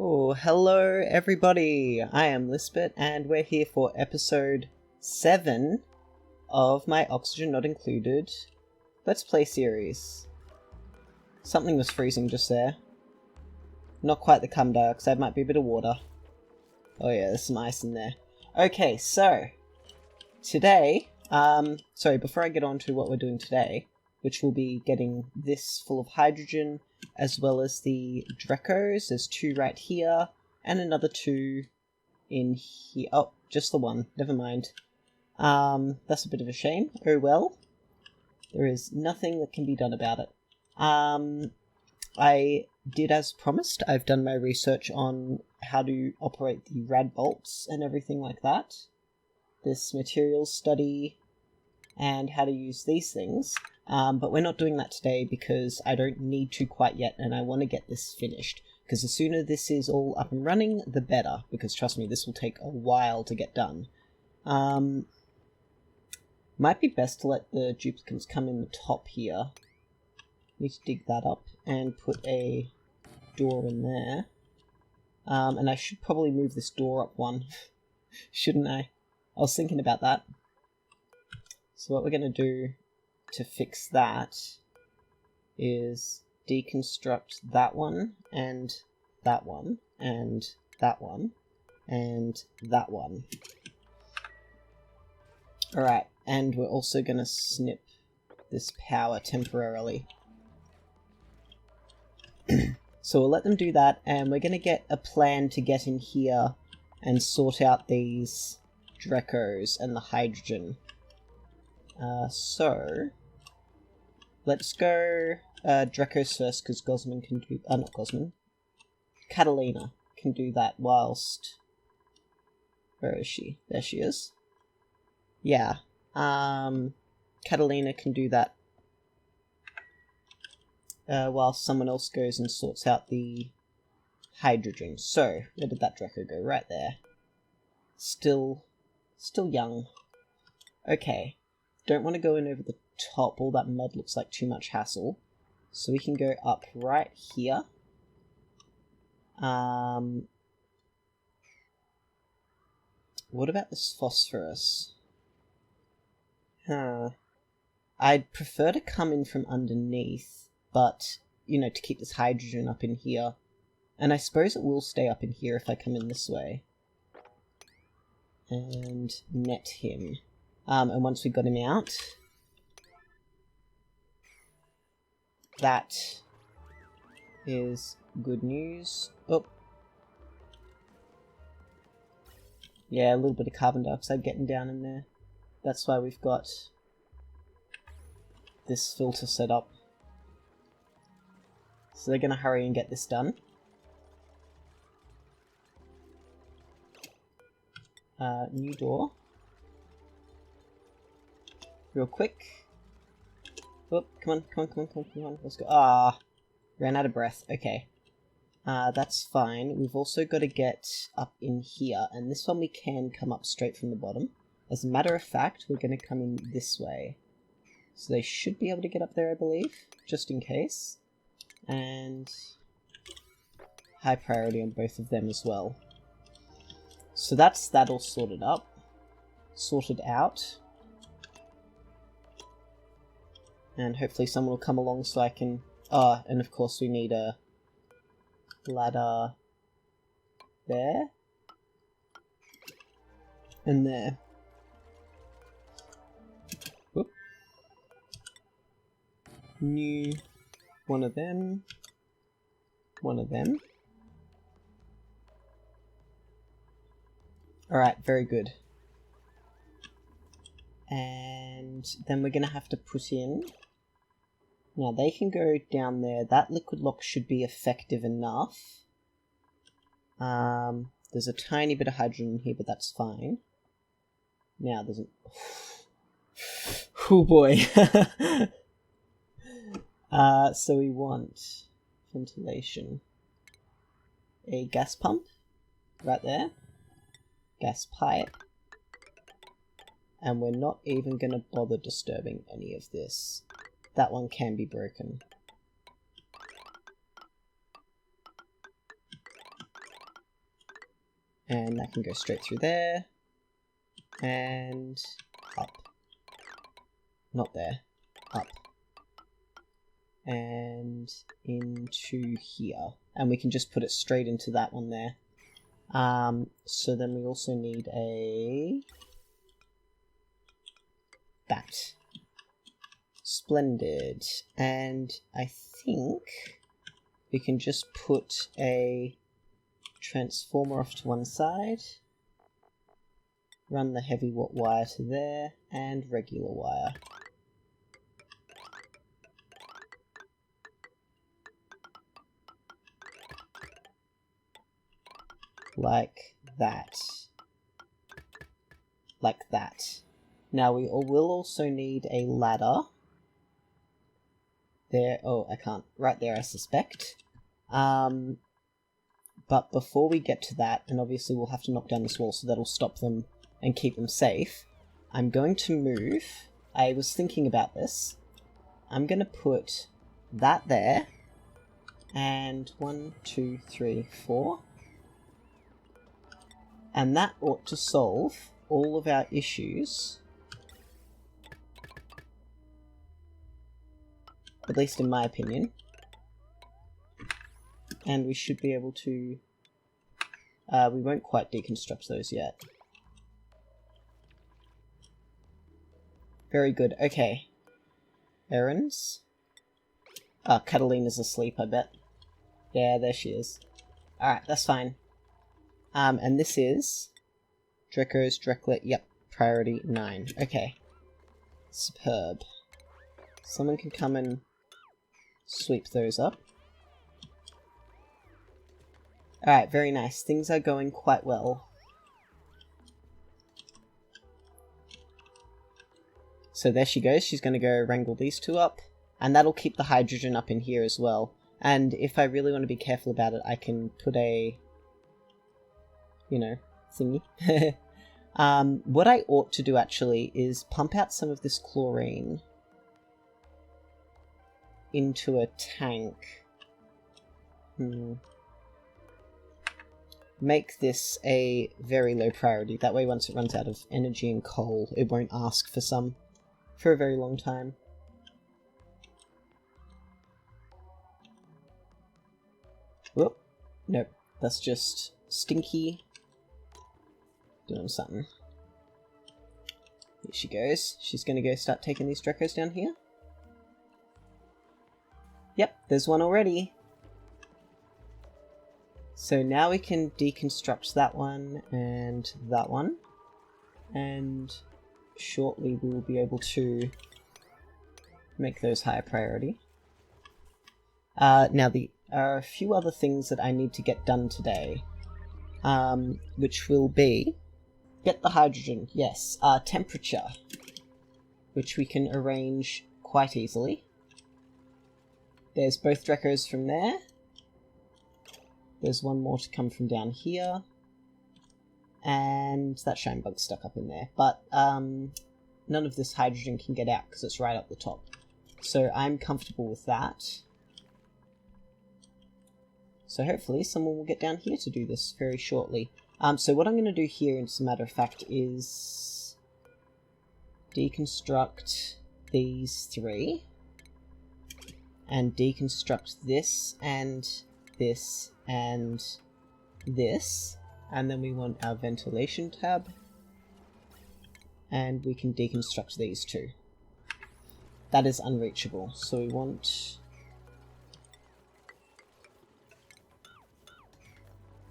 Oh, hello everybody! I am Lisbeth, and we're here for episode 7 of my Oxygen Not Included Let's Play series. Something was freezing just there. Not quite the carbon dioxide, might be a bit of water. Oh yeah, there's some ice in there. Okay, so, today, before I get on to what we're doing today, which will be getting this full of hydrogen, as well as the Drecos. There's 2 right here, and another 2 in here. Oh, just the one. Never mind. That's a bit of a shame. Oh well. There is nothing that can be done about it. I did as promised. I've done my research on how to operate the rad bolts and everything like that. This materials study and how to use these things. But we're not doing that today because I don't need to quite yet, and I want to get this finished. Because the sooner this is all up and running, the better. Because trust me, this will take a while to get done. Might be best to let the duplicates come in the top here. Need to dig that up and put a door in there. And I should probably move this door up one, shouldn't I? I was thinking about that. So what we're going to do to fix that is deconstruct that one, and that one, and that one, and that one. Alright, and we're also going to snip this power temporarily. So we'll let them do that, and we're going to get a plan to get in here and sort out these Drecos and the hydrogen. So let's go Drecos first, because Gosman can do... not Gosman. Catalina can do that whilst... Where is she? There she is. Yeah. Catalina can do that while someone else goes and sorts out the hydrogen. So, where did that Dreco go? Right there. Still young. Okay. Don't want to go in over the top. All that mud looks like too much hassle. So we can go up right here. What about this phosphorus? I'd prefer to come in from underneath, but, you know, to keep this hydrogen up in here. And I suppose it will stay up in here if I come in this way. And net him. And once we got him out, that is good news. Oh. Yeah, a little bit of carbon dioxide getting down in there. That's why we've got this filter set up. So they're going to hurry and get this done. New door. Real quick. Oh, come on. Let's go. Ran out of breath. Okay. That's fine. We've also got to get up in here, and this one we can come up straight from the bottom. As a matter of fact, we're going to come in this way. So they should be able to get up there, I believe, just in case. And high priority on both of them as well. So that's that all sorted out. And hopefully someone will come along so I can... and of course we need a ladder there. And there. Whoop. New one of them. Alright, very good. And then we're going to have to put in... Now, they can go down there. That liquid lock should be effective enough. There's a tiny bit of hydrogen in here, but that's fine. Now, there's an... Oh boy. So we want ventilation. A gas pump. Right there. Gas pipe. And we're not even going to bother disturbing any of this. That one can be broken. And that can go straight through there. And up. Not there. Up. And into here. And we can just put it straight into that one there. So then we also need that. Splendid. And I think we can just put a transformer off to one side. Run the heavy wire to there, and regular wire. Like that. Like that. Now we will also need a ladder. There, oh, I can't. Right there, I suspect. But before we get to that, and obviously we'll have to knock down this wall so that'll stop them and keep them safe, I'm going to move. I was thinking about this. I'm going to put that there, and 1, 2, 3, 4. And that ought to solve all of our issues. At least in my opinion. And we should be able to... we won't quite deconstruct those yet. Very good. Okay. Errands. Ah, Catalina's asleep, I bet. Yeah, there she is. Alright, that's fine. And this is... Draco's Dreklet. Yep, priority 9. Okay. Superb. Someone can come and sweep those up. Alright, very nice. Things are going quite well. So there she goes. She's going to go wrangle these two up. And that'll keep the hydrogen up in here as well. And if I really want to be careful about it, I can put a... you know, thingy. What I ought to do actually is pump out some of this chlorine into a tank. Make this a very low priority. That way once it runs out of energy and coal, it won't ask for some for a very long time. Whoop. Nope. That's just Stinky doing something. Here she goes. She's going to go start taking these Dracos down here. Yep, there's one already. So now we can deconstruct that one and that one. And shortly we will be able to make those higher priority. Now there are a few other things that I need to get done today. Which will be... Get the hydrogen, yes. Temperature, which we can arrange quite easily. There's both Dracos from there. There's one more to come from down here. And that shine bug's stuck up in there. But none of this hydrogen can get out because it's right up the top. So I'm comfortable with that. So hopefully someone will get down here to do this very shortly. So what I'm going to do here, as a matter of fact, is deconstruct these three. And deconstruct this and this and this. And then we want our ventilation tab. And we can deconstruct these two. That is unreachable. So we want...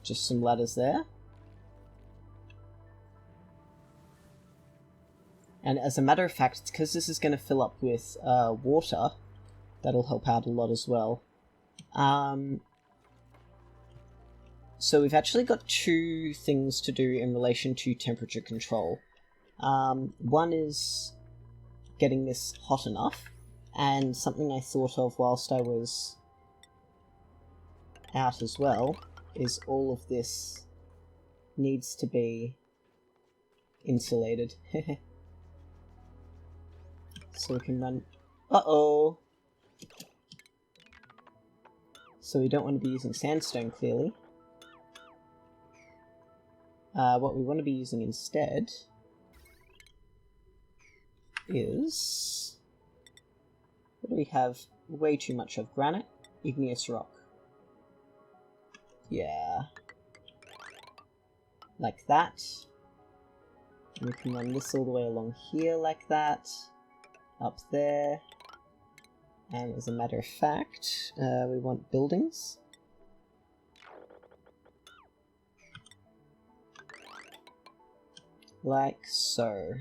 just some ladders there. And as a matter of fact, because this is going to fill up with water, that'll help out a lot as well. So we've actually got two things to do in relation to temperature control. One is getting this hot enough, and something I thought of whilst I was out as well is all of this needs to be insulated. So we can run... Uh-oh! So we don't want to be using sandstone, clearly. What we want to be using instead is... what do we have way too much of? Granite? Igneous rock. Yeah. Like that. And we can run this all the way along here like that. Up there. And as a matter of fact, we want buildings. Like so.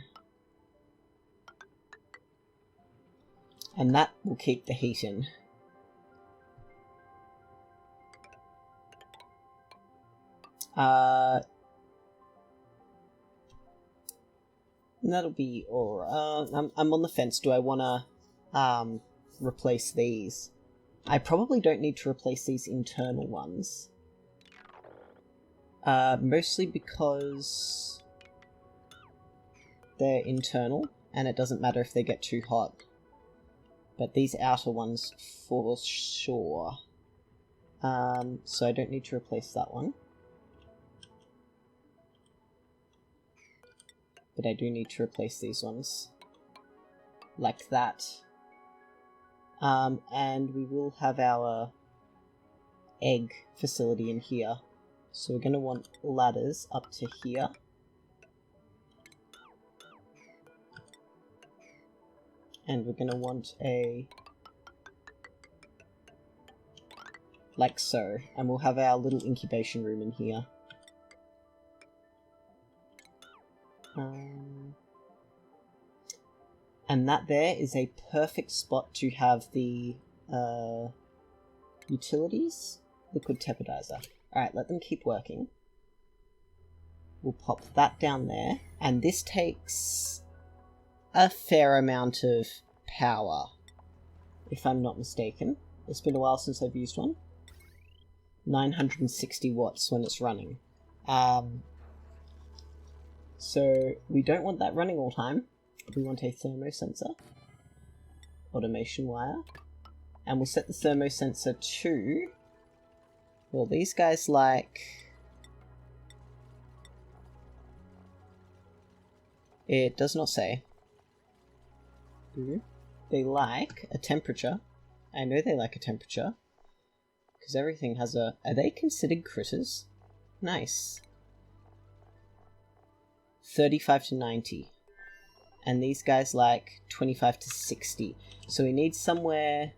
And that will keep the heat in. That'll be alright. I'm on the fence. Do I want to replace these? I probably don't need to replace these internal ones. Mostly because they're internal, and it doesn't matter if they get too hot. But these outer ones for sure. So I don't need to replace that one. But I do need to replace these ones. Like that. And we will have our egg facility in here. So we're going to want ladders up to here. And we're going to want a... like so. And we'll have our little incubation room in here. And that there is a perfect spot to have the utilities. Liquid tepidizer. Alright, let them keep working. We'll pop that down there. And this takes a fair amount of power, if I'm not mistaken. It's been a while since I've used one. 960 watts when it's running. So we don't want that running all the time. We want a thermosensor. Automation wire. And we'll set the thermosensor to... well, these guys like... it does not say. They like a temperature. I know they like a temperature. Because everything has a... are they considered critters? Nice. 35 to 90. And these guys like 25 to 60. So we need somewhere...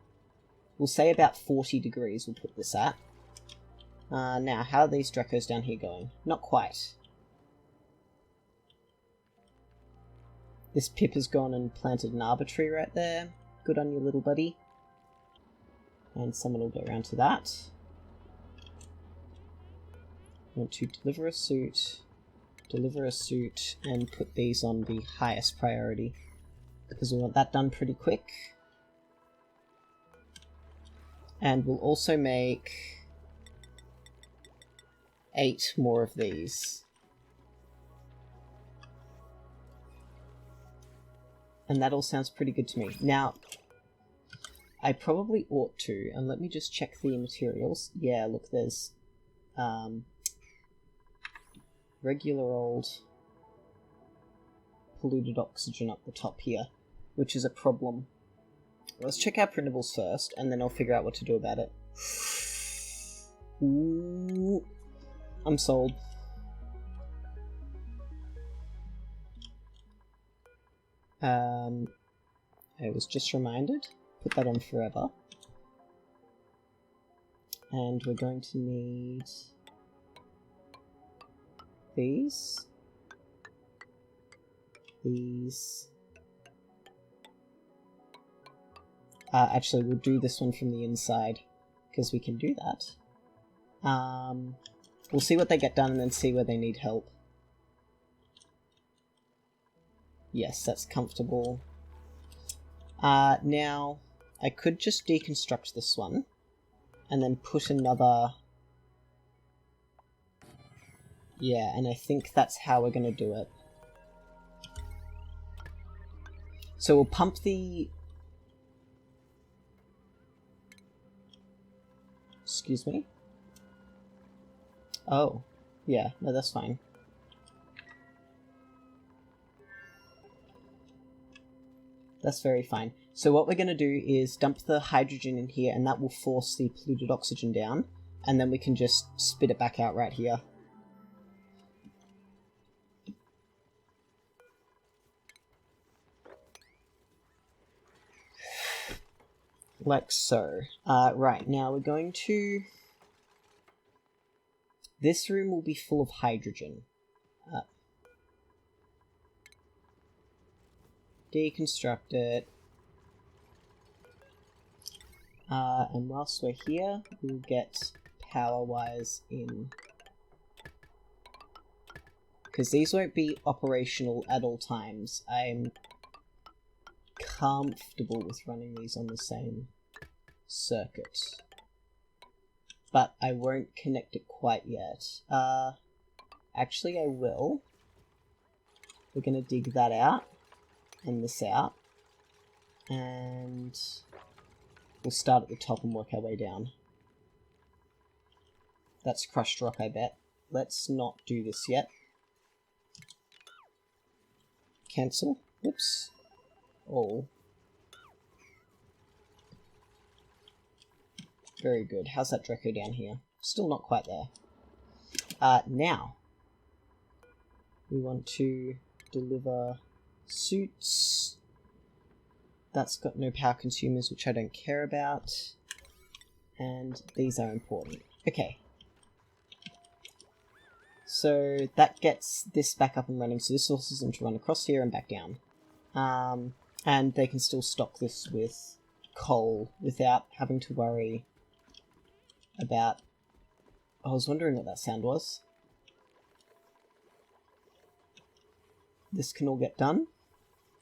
we'll say about 40 degrees we'll put this at. Now, how are these Dracos down here going? Not quite. This Pip has gone and planted an arbitrary right there. Good on you, little buddy. And someone will get around to that. Want to deliver a suit, and put these on the highest priority. Because we want that done pretty quick. And we'll also make 8 more of these. And that all sounds pretty good to me. Now, I probably ought to, and let me just check the materials. Yeah, look, there's regular old polluted oxygen up the top here, which is a problem. Let's check our printables first, and then I'll figure out what to do about it. Ooh, I'm sold. I was just reminded. Put that on forever. And we're going to need these. These. Actually, we'll do this one from the inside, because we can do that. We'll see what they get done and then see where they need help. Yes, that's comfortable. Now, I could just deconstruct this one, and then put another... yeah, and I think that's how we're going to do it. So we'll pump the... excuse me? Oh, yeah, no, that's fine. That's very fine. So what we're going to do is dump the hydrogen in here, and that will force the polluted oxygen down, and then we can just spit it back out right here. Like so. Right, now we're going to... This room will be full of hydrogen. Deconstruct it. And whilst we're here, we'll get power wires in. Because these won't be operational at all times. I'm comfortable with running these on the same circuit. But I won't connect it quite yet. Actually I will. We're going to dig that out. And this out, and we'll start at the top and work our way down. That's crushed rock, I bet. Let's not do this yet. Cancel. Whoops. All. Very good. How's that Dreco down here? Still not quite there. Now, we want to deliver suits. That's got no power consumers, which I don't care about. And these are important. Okay. So that gets this back up and running, so this forces them to run across here and back down. And they can still stock this with coal without having to worry about... I was wondering what that sound was. This can all get done.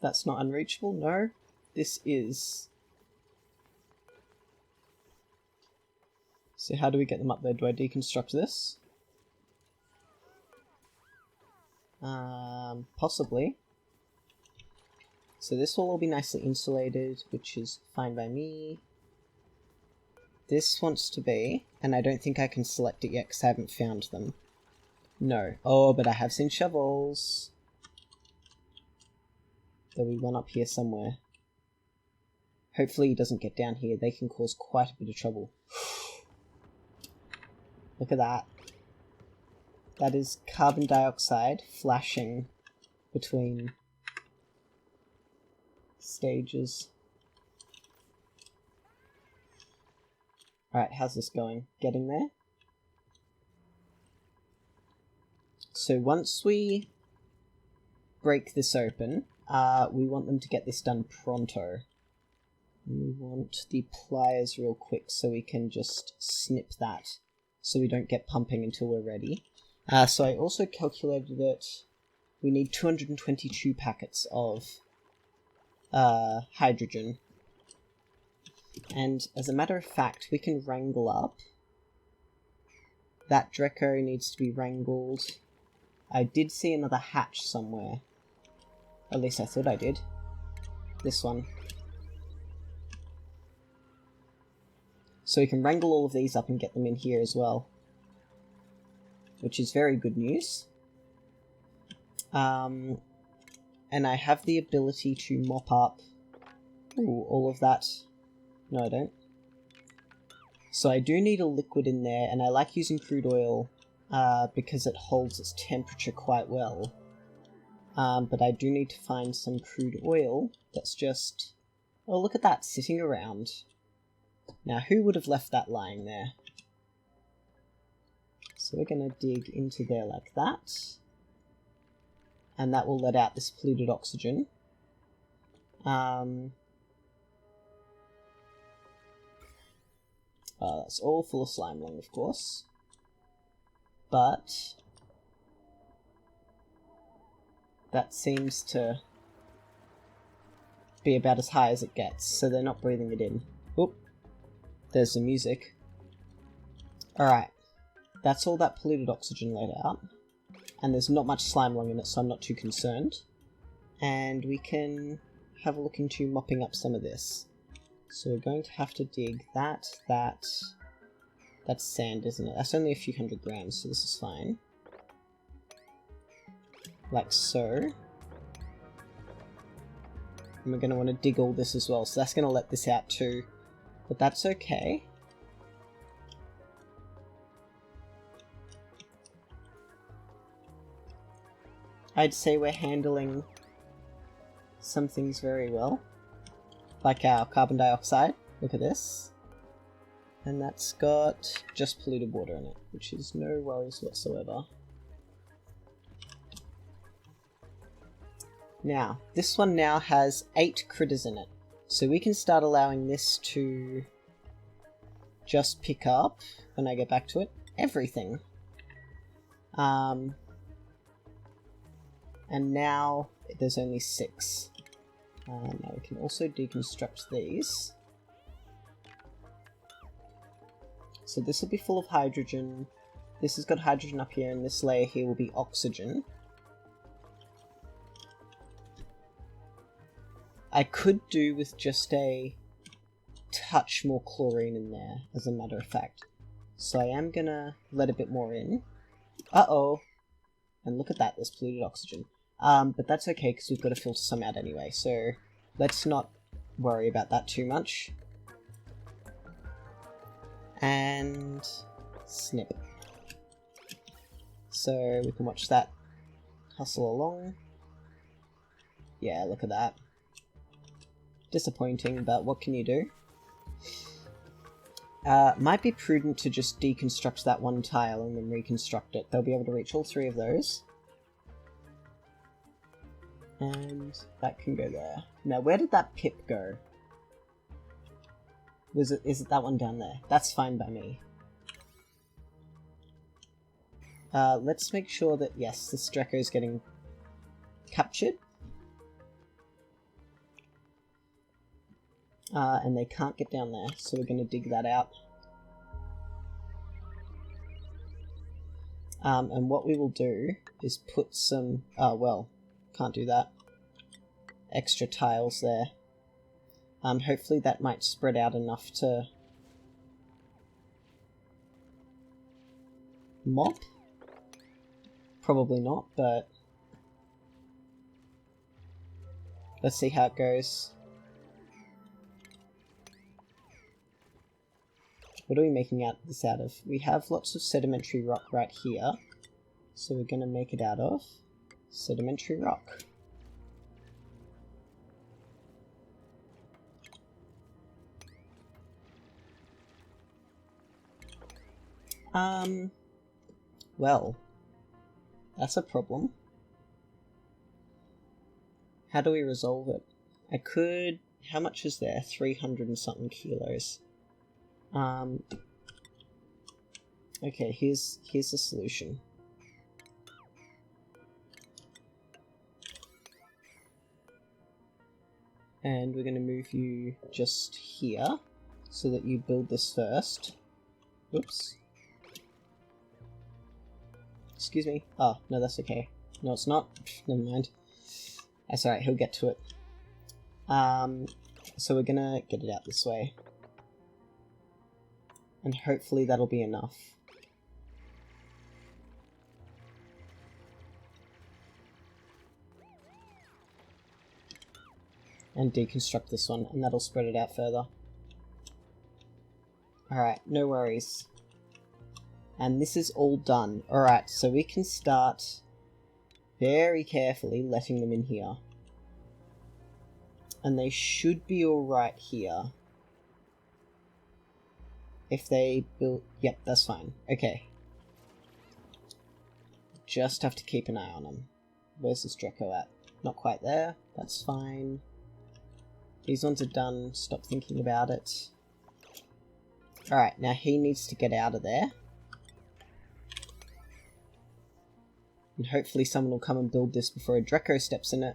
That's not unreachable, no. This is. So how do we get them up there? Do I deconstruct this? Possibly. So this will all be nicely insulated, which is fine by me. This wants to be, and I don't think I can select it yet because I haven't found them. No. Oh, but I have seen shovels. There'll be one up here somewhere. Hopefully he doesn't get down here. They can cause quite a bit of trouble. Look at that. That is carbon dioxide flashing between stages. Alright, how's this going? Getting there? So once we break this open, we want them to get this done pronto. And we want the pliers real quick so we can just snip that so we don't get pumping until we're ready. So I also calculated that we need 222 packets of hydrogen. And as a matter of fact, we can wrangle up. That Dreco needs to be wrangled. I did see another hatch somewhere. At least I thought I did. This one. So we can wrangle all of these up and get them in here as well. Which is very good news. And I have the ability to mop up all of that. No, I don't. So I do need a liquid in there, and I like using crude oil because it holds its temperature quite well. But I do need to find some crude oil that's just... Oh, look at that, sitting around. Now, who would have left that lying there? So we're going to dig into there like that. And that will let out this polluted oxygen. That's all full of slime lung, of course. But that seems to be about as high as it gets, so they're not breathing it in. Oop, there's the music. Alright, that's all that polluted oxygen let out. And there's not much slime lung in it, so I'm not too concerned. And we can have a look into mopping up some of this. So we're going to have to dig that's sand, isn't it? That's only a few 100 grams, so this is fine. Like so. And we're going to want to dig all this as well, so that's going to let this out too. But that's okay. I'd say we're handling some things very well. Like our carbon dioxide. Look at this. And that's got just polluted water in it, which is no worries whatsoever. Now, this one now has 8 critters in it. So we can start allowing this to just pick up, when I get back to it, everything. And now there's only 6. Now we can also deconstruct these. So this will be full of hydrogen. This has got hydrogen up here, and this layer here will be oxygen. I could do with just a touch more chlorine in there, as a matter of fact. So I am gonna let a bit more in. Uh-oh. And look at that, there's polluted oxygen. But that's okay, because we've got to filter some out anyway, so let's not worry about that too much. And snip. So we can watch that hustle along. Yeah, look at that. Disappointing, but what can you do? Might be prudent to just deconstruct that one tile and then reconstruct it. They'll be able to reach all 3 of those. And that can go there. Now, where did that pip go? Is it that one down there? That's fine by me. Let's make sure that, yes, this Draco is getting captured. And they can't get down there, so we're going to dig that out. And what we will do is put some... oh, well, can't do that. Extra tiles there. Hopefully that might spread out enough to... mop? Probably not, but... let's see how it goes. What are we making this out of? We have lots of sedimentary rock right here. So we're going to make it out of sedimentary rock. Well, that's a problem. How do we resolve it? I could... how much is there? 300 and something kilos. Okay, here's the solution. And we're going to move you just here, so that you build this first. Oops. Excuse me. Oh, no, that's okay. No, it's not. Never mind. That's alright, he'll get to it. So we're gonna get it out this way. And hopefully that'll be enough. And deconstruct this one, and that'll spread it out further. Alright, no worries. And this is all done. Alright, so we can start very carefully letting them in here. And they should be alright here. If they build... yep, that's fine. Okay. Just have to keep an eye on them. Where's this Draco at? Not quite there. That's fine. These ones are done. Stop thinking about it. Alright, now he needs to get out of there. And hopefully someone will come and build this before a Draco steps in it.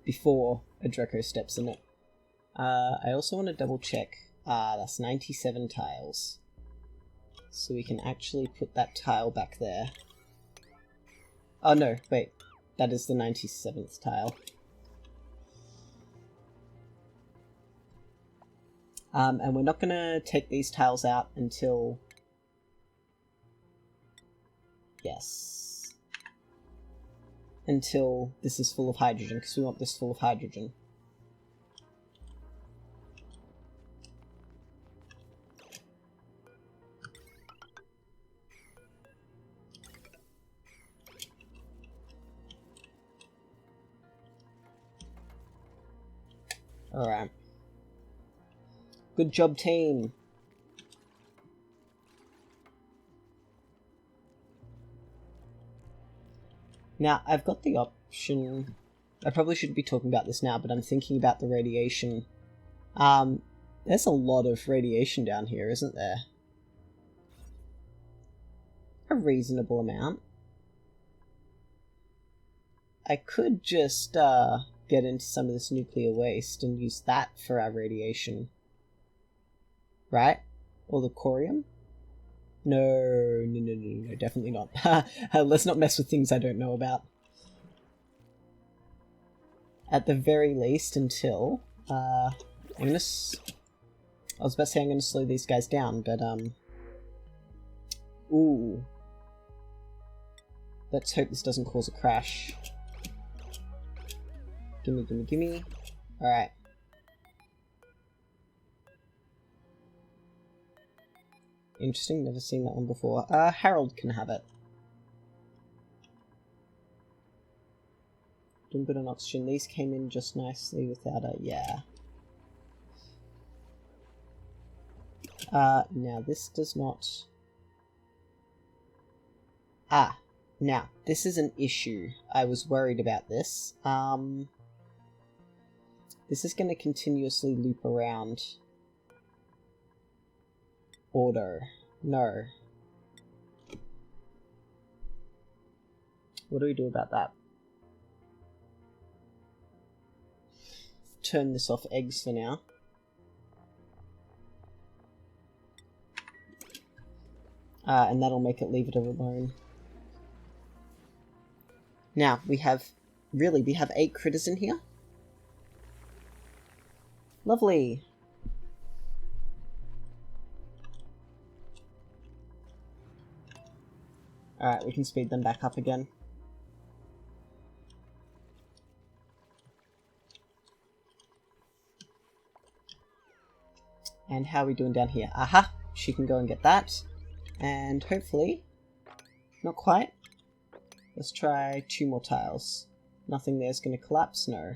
Before a Draco steps in it. I also want to double check. That's 97 tiles. So we can actually put that tile back there. Oh no, wait. That is the 97th tile. And we're not going to take these tiles out until... yes. until this is full of hydrogen, because we want this full of hydrogen. Alright. Good job, team. Now, I've got the option... I probably shouldn't be talking about this now, but I'm thinking about the radiation. There's a lot of radiation down here, isn't there? A reasonable amount. I could just, get into some of this nuclear waste and use that for our radiation. Right? Or the corium? No, definitely not. Let's not mess with things I don't know about. At the very least, until, I was about to say I'm gonna slow these guys down, but, ooh. Let's hope this doesn't cause a crash. Gimme. Alright. Interesting, never seen that one before. Harold can have it. Doing good on oxygen. These came in just nicely without a... yeah. Now this does not... now, this is an issue. I was worried about this. This is going to continuously loop around. Order. No. What do we do about that? Turn this off eggs for now. And that'll make it leave it alone. Now, we have 8 critters in here. Lovely. Alright, we can speed them back up again. And how are we doing down here? Aha! She can go and get that. And hopefully... not quite. Let's try 2 more tiles. Nothing there's going to collapse? No.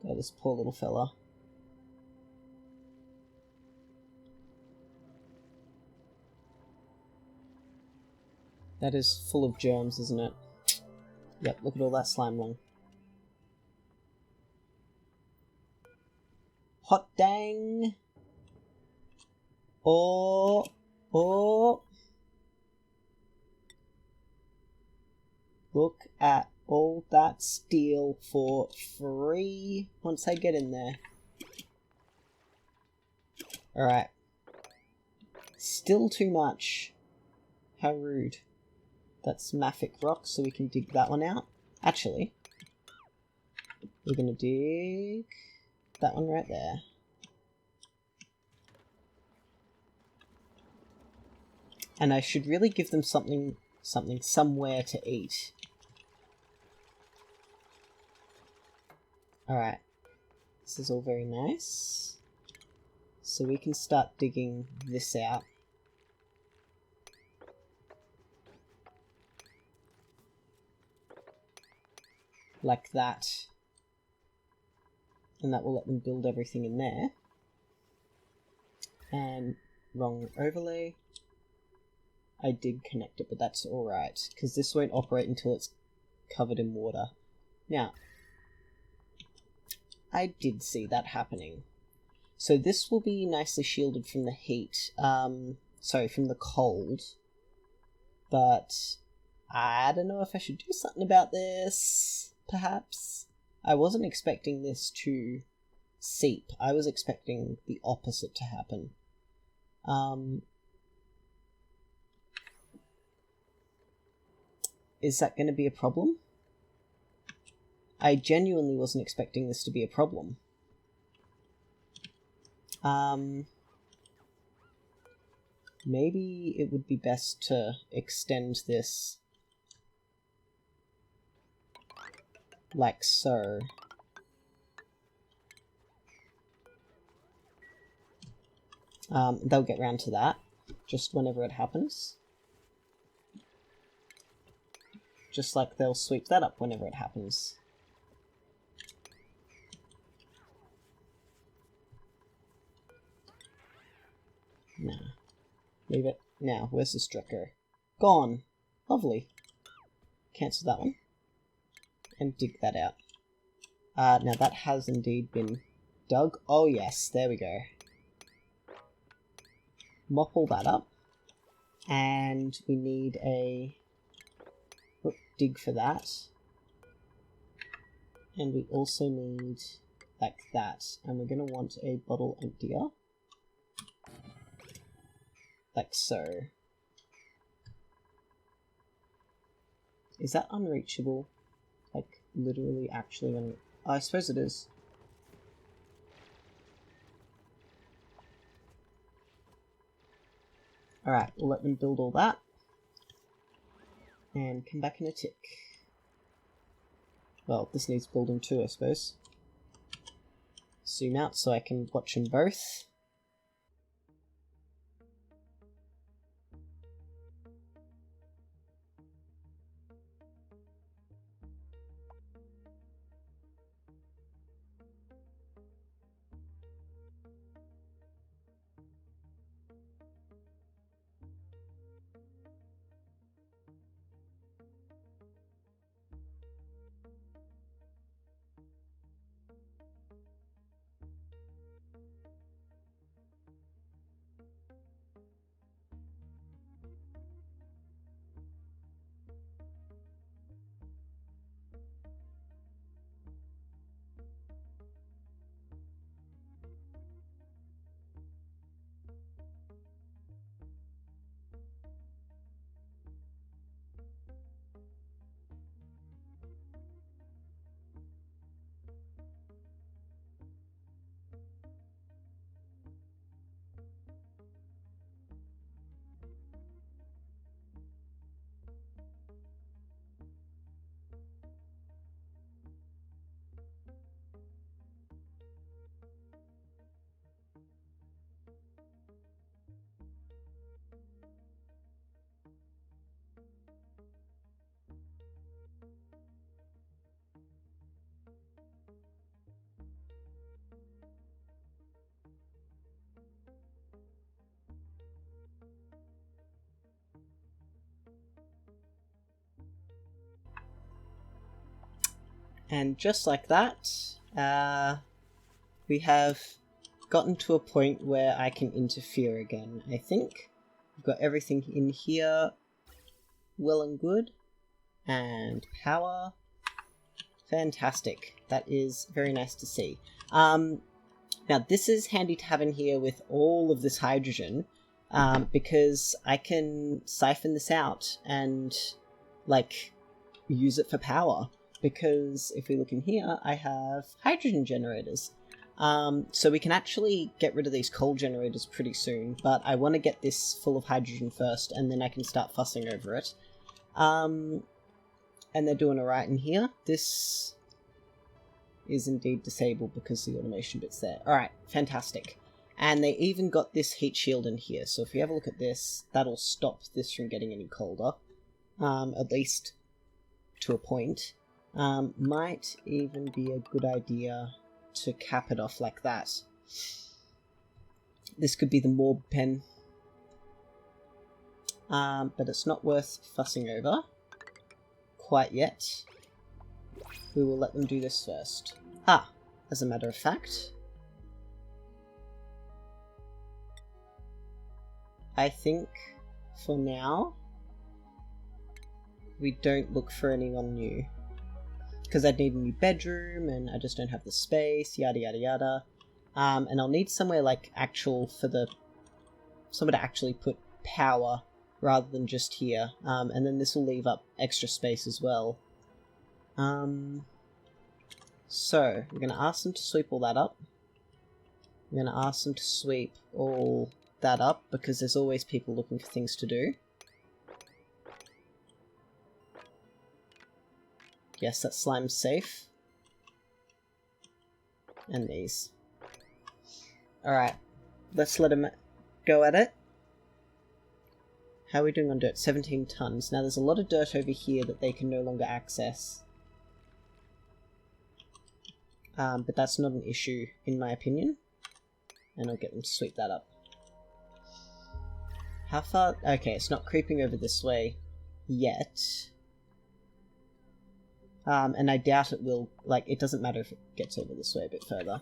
Oh, this poor little fella. That is full of germs, isn't it? Yep, look at all that slime lung. Hot dang! Oh! Look at all that steel for free once I get in there. Alright. Still too much. How rude. That's mafic rock, so we can dig that one out. Actually, we're gonna dig that one right there. And I should really give them somewhere to eat. Alright. This is all very nice. So we can start digging this out. Like that. And that will let them build everything in there. And wrong overlay. I did connect it, but that's alright, because this won't operate until it's covered in water. Now, I did see that happening. So this will be nicely shielded from the heat. Sorry, from the cold. But I don't know if I should do something about this, perhaps. I wasn't expecting this to seep. I was expecting the opposite to happen. Is that going to be a problem? I genuinely wasn't expecting this to be a problem. maybe it would be best to extend this like so. They'll get round to that just whenever it happens. Just like they'll sweep that up whenever it happens. Nah. Leave it. Now, where's the Strecker? Gone. Lovely. Cancel that one. And dig that out. Now that has indeed been dug. Oh yes, there we go. Mop all that up. And we need a dig for that. And we also need like that. And we're going to want a bottle emptier. Like so. Is that unreachable? Like, literally actually I suppose it is. Alright, we'll let them build all that. And come back in a tick. Well, this needs building too, I suppose. Zoom out so I can watch them both. And just like that, we have gotten to a point where I can interfere again, I think. We've got everything in here well and good. And power. Fantastic. That is very nice to see. Now this is handy to have in here with all of this hydrogen, because I can siphon this out and, like, use it for power. Because if we look in here, I have hydrogen generators. So we can actually get rid of these coal generators pretty soon, but I want to get this full of hydrogen first, and then I can start fussing over it. And they're doing alright in here. This is indeed disabled because the automation bit's there. Alright, fantastic. And they even got this heat shield in here, so if you have a look at this, that'll stop this from getting any colder. At least to a point. Might even be a good idea to cap it off like that. This could be the morb pen. But it's not worth fussing over quite yet. We will let them do this first. As a matter of fact, I think for now we don't look for anyone new. Because I'd need a new bedroom, and I just don't have the space, yada yada yada. And I'll need somewhere like somewhere to actually put power rather than just here. And then this will leave up extra space as well. So we're going to ask them to sweep all that up. We're going to ask them to sweep all that up because there's always people looking for things to do. Yes, that slime's safe. And these. Alright, let's let him go at it. How are we doing on dirt? 17 tons. Now there's a lot of dirt over here that they can no longer access. But that's not an issue, in my opinion. And I'll get them to sweep that up. How far? Okay, it's not creeping over this way yet. And I doubt it will, like, it doesn't matter if it gets over this way a bit further.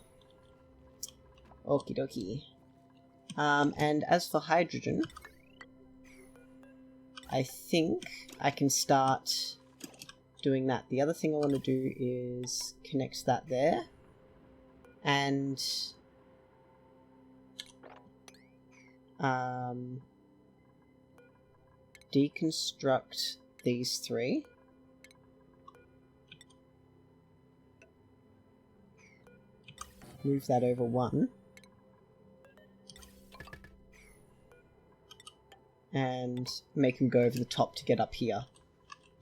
Okie dokie. And as for hydrogen, I think I can start doing that. The other thing I want to do is connect that there. And deconstruct these three. Move that over one. And make them go over the top to get up here.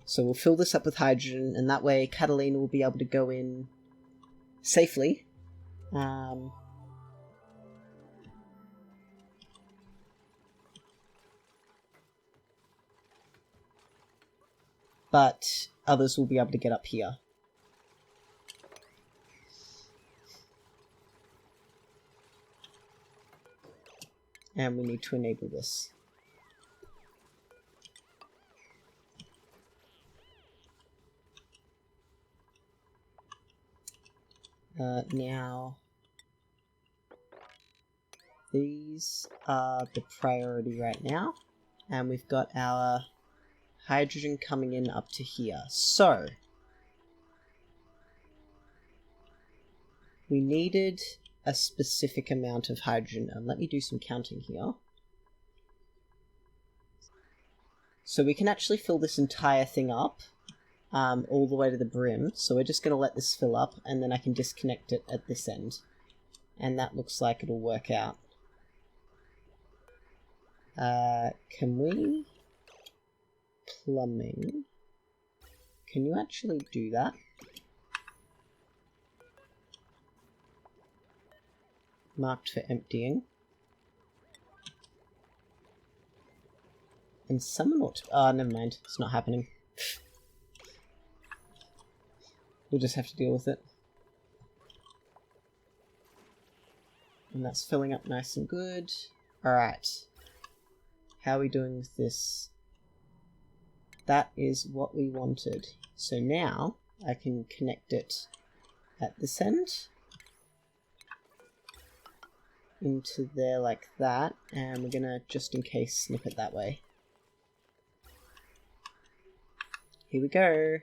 So we'll fill this up with hydrogen, and that way Catalina will be able to go in safely. But others will be able to get up here. And we need to enable this. Now, these are the priority right now, and we've got our hydrogen coming in up to here. So, we needed a specific amount of hydrogen, and let me do some counting here. So we can actually fill this entire thing up. All the way to the brim, so we're just going to let this fill up, and then I can disconnect it at this end. And that looks like it'll work out. Can we... Plumbing... Can you actually do that? Marked for emptying. And someone ought to... Oh, never mind, it's not happening. We'll just have to deal with it. And that's filling up nice and good. Alright. How are we doing with this? That is what we wanted. So now I can connect it at this end. Into there like that. And we're gonna, just in case, snip it that way. Here we go.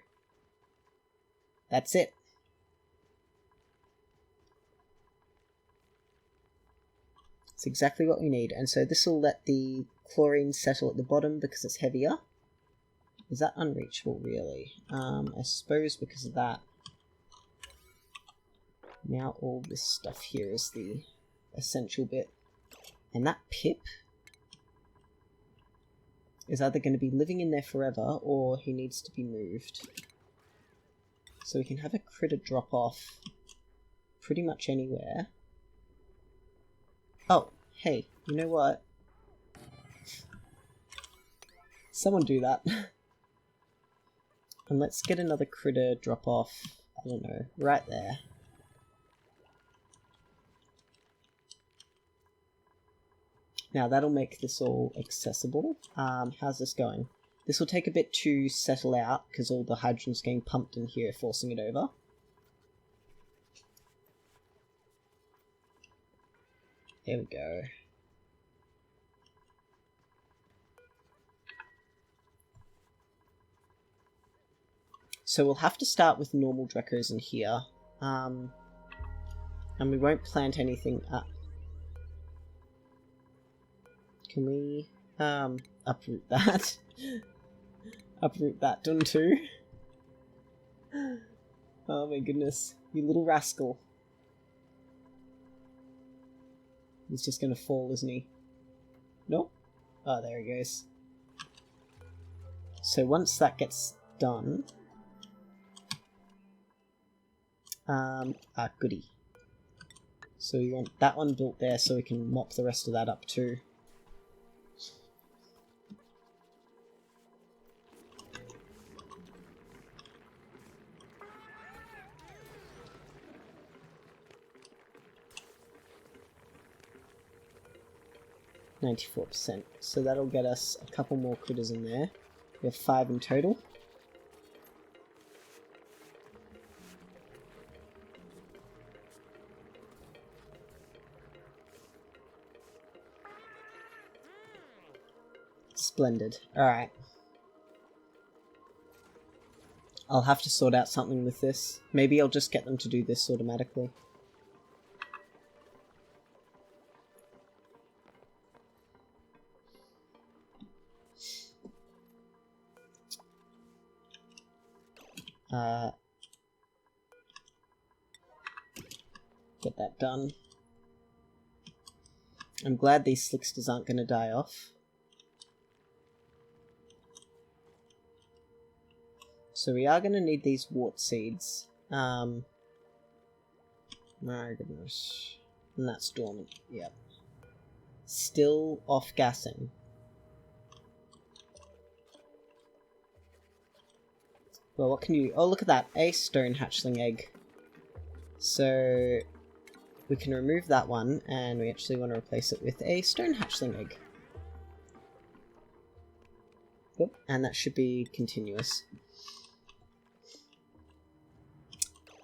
That's it. It's exactly what we need. And so this will let the chlorine settle at the bottom because it's heavier. Is that unreachable, really? I suppose because of that. Now all this stuff here is the essential bit. And that pip is either going to be living in there forever or he needs to be moved. So we can have a critter drop off pretty much anywhere. Oh, hey, you know what? Someone do that. And let's get another critter drop off, I don't know, right there. Now that'll make this all accessible. How's this going? This will take a bit to settle out because all the hydrogen's getting pumped in here, forcing it over. There we go. So we'll have to start with normal Drecos in here. And we won't plant anything up. Can we uproot that? Uproot that done too? Oh my goodness, you little rascal. He's just gonna fall, isn't he? Nope. Oh, there he goes. So once that gets done... goody. So we want that one built there so we can mop the rest of that up too. %. So that'll get us a couple more critters in there. We have 5 in total. Splendid. Alright. I'll have to sort out something with this. Maybe I'll just get them to do this automatically. Get that done. I'm glad these slicksters aren't going to die off. So we are going to need these wart seeds. My goodness. And that's dormant. Yep. Still off gassing. Well, what can you... Oh, look at that. A stone hatchling egg. So we can remove that one, and we actually want to replace it with a stone hatchling egg. Yep, and that should be continuous.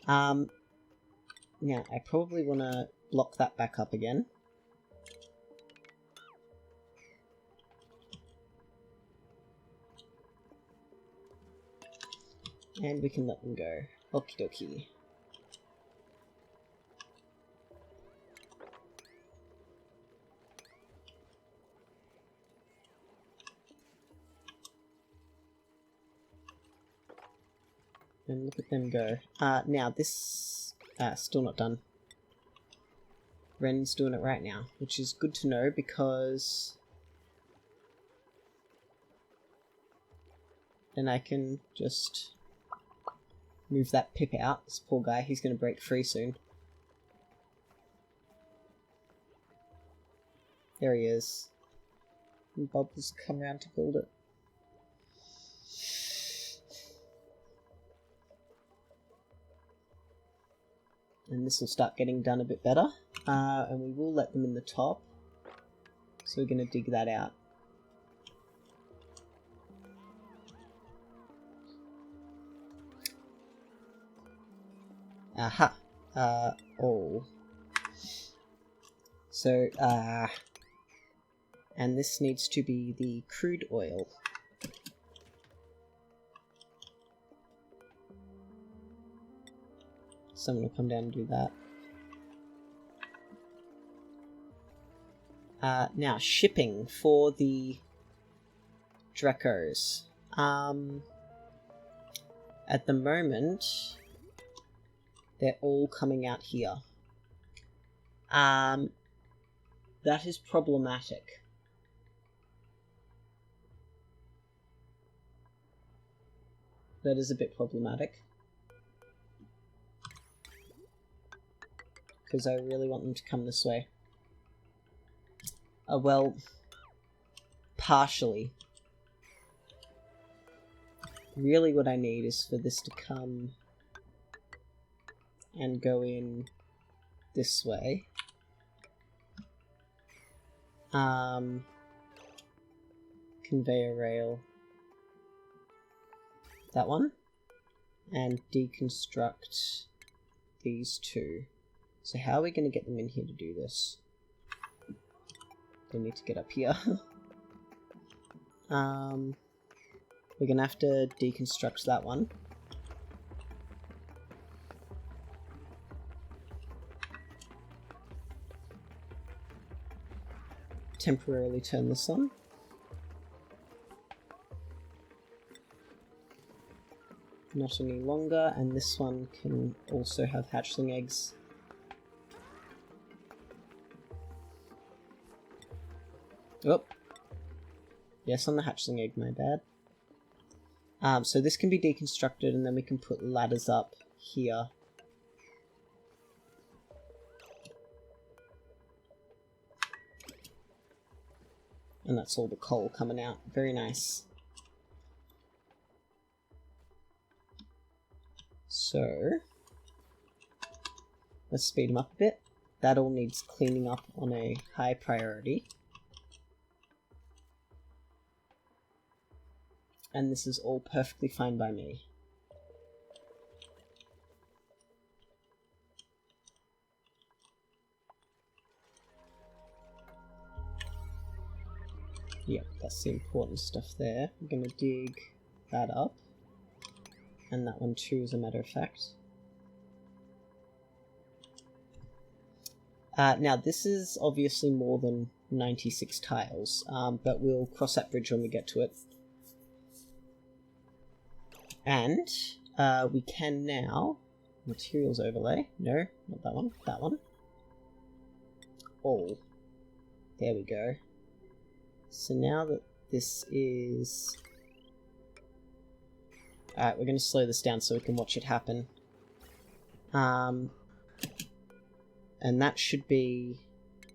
Now, I probably want to block that back up again. And we can let them go. Okie dokie. And look at them go. Now this... still not done. Ren's doing it right now, which is good to know because... then I can just move that Pip out. This poor guy, he's going to break free soon. There he is. And Bubbles come around to build it. And this will start getting done a bit better. And we will let them in the top. So we're going to dig that out. Aha! Oh. So, and this needs to be the crude oil. Someone will come down and do that. Now, shipping for the Dracos. At the moment, they're all coming out here. That is problematic. That is a bit problematic. Because I really want them to come this way. Well, partially. Really what I need is for this to come and go in this way. Conveyor rail. That one. And deconstruct these two. So how are we going to get them in here to do this? They need to get up here. We're going to have to deconstruct that one. Temporarily turn this on. Not any longer, and this one can also have hatchling eggs. Oh. Yes, on the hatchling egg, my bad. So this can be deconstructed, and then we can put ladders up here. And that's all the coal coming out. Very nice. So, let's speed them up a bit. That all needs cleaning up on a high priority. And this is all perfectly fine by me. Yep, that's the important stuff there. I'm gonna dig that up. And that one too, as a matter of fact. Now, this is obviously more than 96 tiles, but we'll cross that bridge when we get to it. And we can now... Materials overlay. No, not that one. That one. All. There we go. So now that this is... Alright, we're going to slow this down so we can watch it happen. And that should be...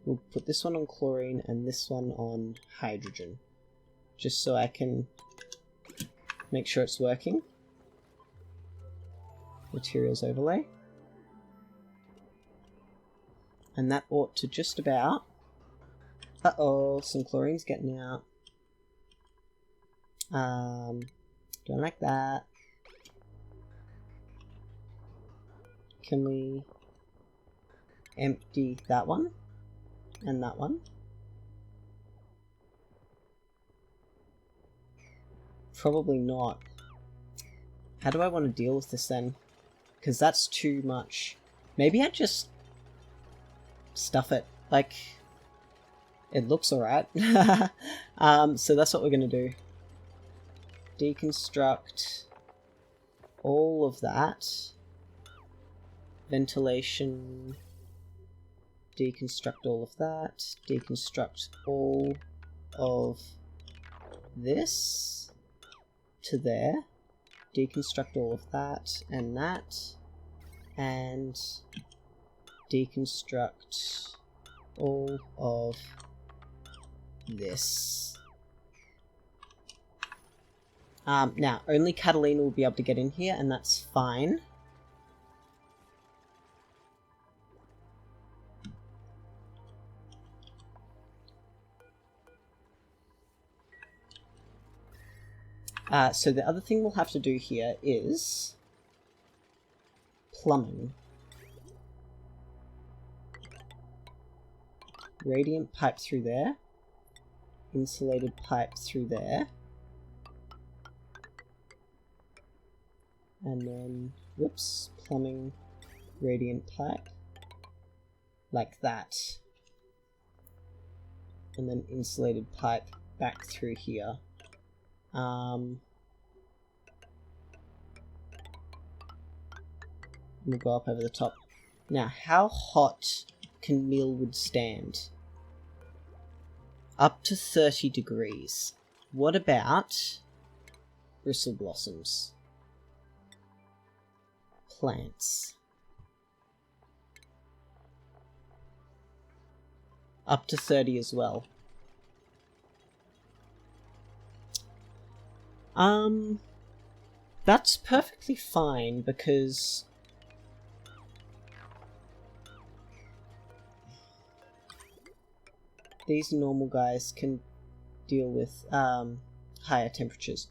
We'll put this one on chlorine and this one on hydrogen. Just so I can make sure it's working. Materials overlay. And that ought to just about... Uh-oh, some chlorine's getting out. Don't like that. Can we empty that one? And that one? Probably not. How do I want to deal with this then? Because that's too much. Maybe I just stuff it. Like, it looks alright. So that's what we're going to do. Deconstruct all of that. Ventilation. Deconstruct all of that. Deconstruct all of this to there. Deconstruct all of that and that. And deconstruct all of this. Now, only Catalina will be able to get in here, and that's fine. So the other thing we'll have to do here is plumbing. Radiant pipe through there. Insulated pipe through there. And then, whoops, plumbing, radiant pipe. Like that. And then insulated pipe back through here. We'll go up over the top. Now, how hot can meal withstand? Up to 30 degrees. What about bristle blossoms? Plants. Up to 30 as well. That's perfectly fine because these normal guys can deal with higher temperatures.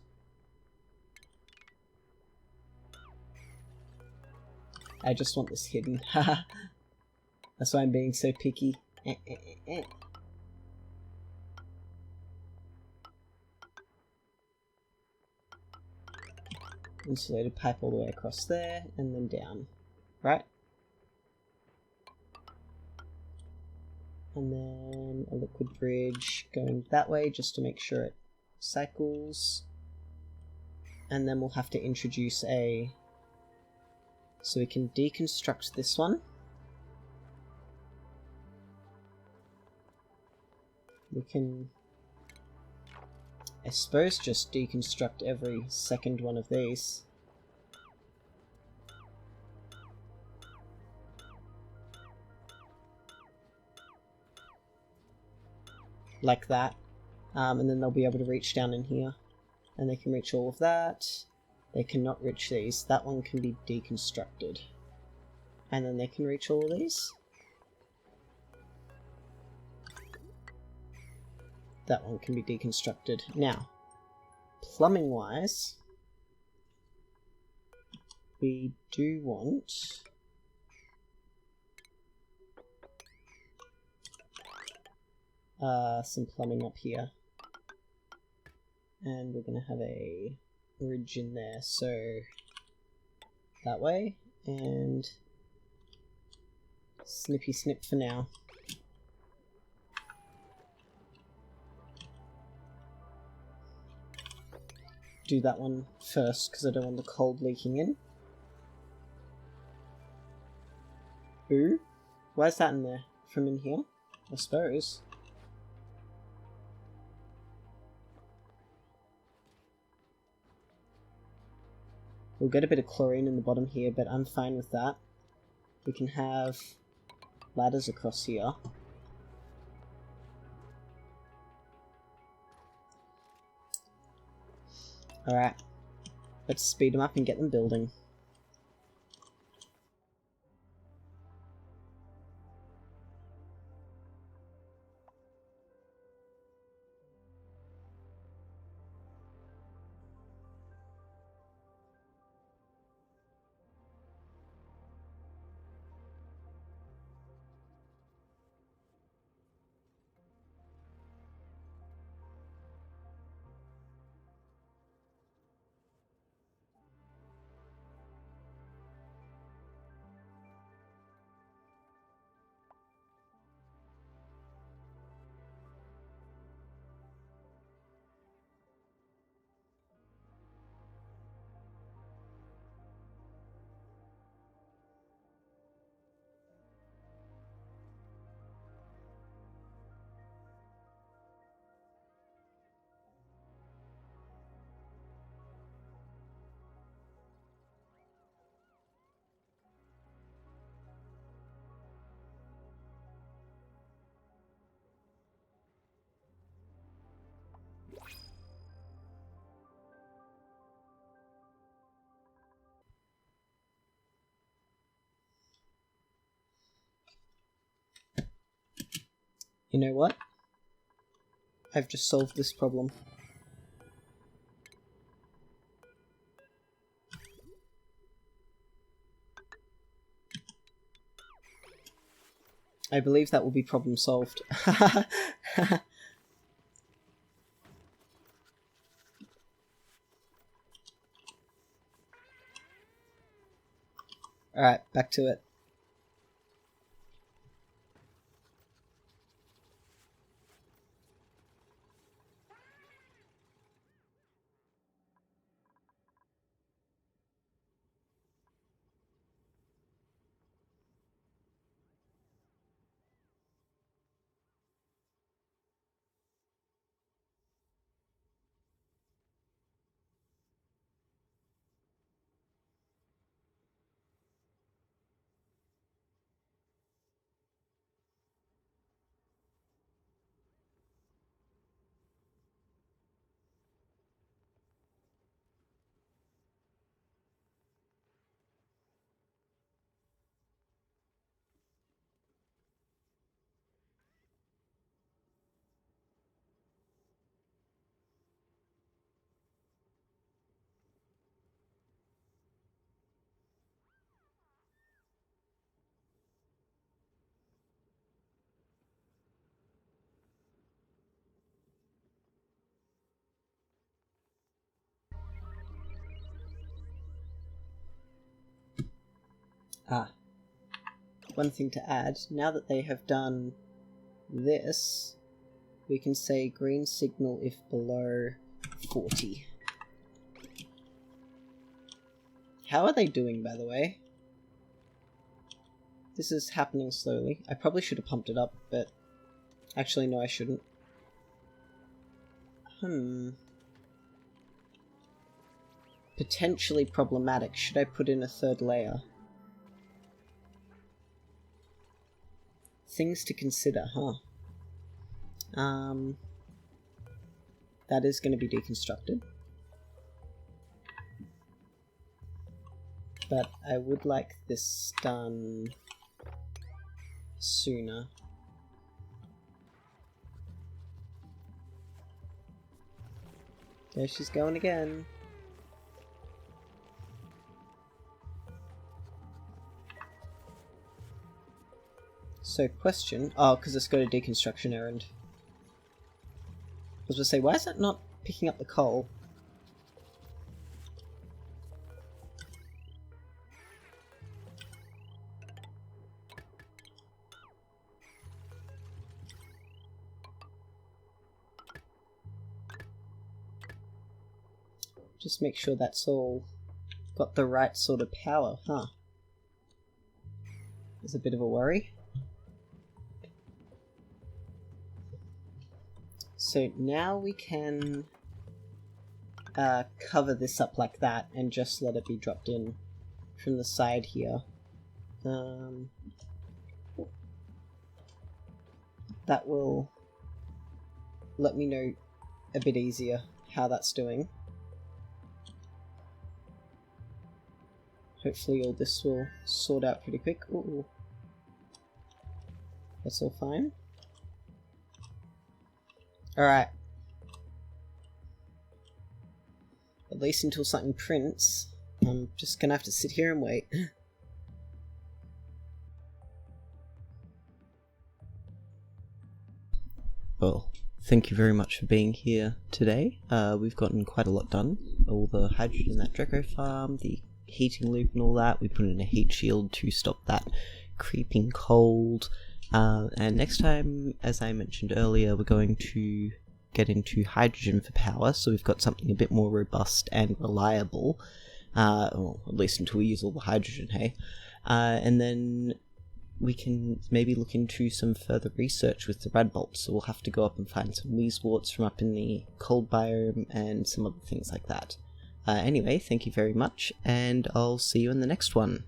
I just want this hidden. That's why I'm being so picky. Insulated pipe all the way across there, and then down. Right? And then a liquid bridge going that way, just to make sure it cycles. And then we'll have to introduce a... So we can deconstruct this one. We can I suppose just deconstruct every second one of these. Like that. And then they'll be able to reach down in here. And they can reach all of that. They cannot reach these. That one can be deconstructed. And then they can reach all of these. That one can be deconstructed. Now, plumbing wise, we do want some plumbing up here. And we're going to have a bridge in there, so that way, and snippy snip for now. Do that one first because I don't want the cold leaking in. Ooh, why is that in there? From in here, I suppose. We'll get a bit of chlorine in the bottom here, but I'm fine with that. We can have ladders across here. Alright, let's speed them up and get them building. You know what? I've just solved this problem. I believe that will be problem solved. Alright, back to it. One thing to add, now that they have done this, we can say green signal if below 40. How are they doing, by the way? This is happening slowly. I probably should have pumped it up, but actually no, I shouldn't. potentially problematic. Should I put in a third layer? Things to consider, huh? That is going to be deconstructed. But I would like this done sooner. There she's going again. So question... Oh, because it's got a deconstruction errand. I was going to say, why is that not picking up the coal? Just make sure that's all got the right sort of power, huh? There's a bit of a worry. So now we can cover this up like that and just let it be dropped in from the side here. That will let me know a bit easier how that's doing. Hopefully all this will sort out pretty quick. Ooh. That's all fine. Alright. At least until something prints, I'm just gonna have to sit here and wait. Well, thank you very much for being here today. We've gotten quite a lot done. All the hydrogen in that Draco farm, the heating loop and all that. We put in a heat shield to stop that creeping cold. And next time, as I mentioned earlier, we're going to get into hydrogen for power, so we've got something a bit more robust and reliable, or at least until we use all the hydrogen, hey? And then we can maybe look into some further research with the red bolts, so we'll have to go up and find some weezeworts from up in the cold biome and some other things like that. Anyway, thank you very much, and I'll see you in the next one.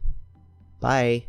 Bye!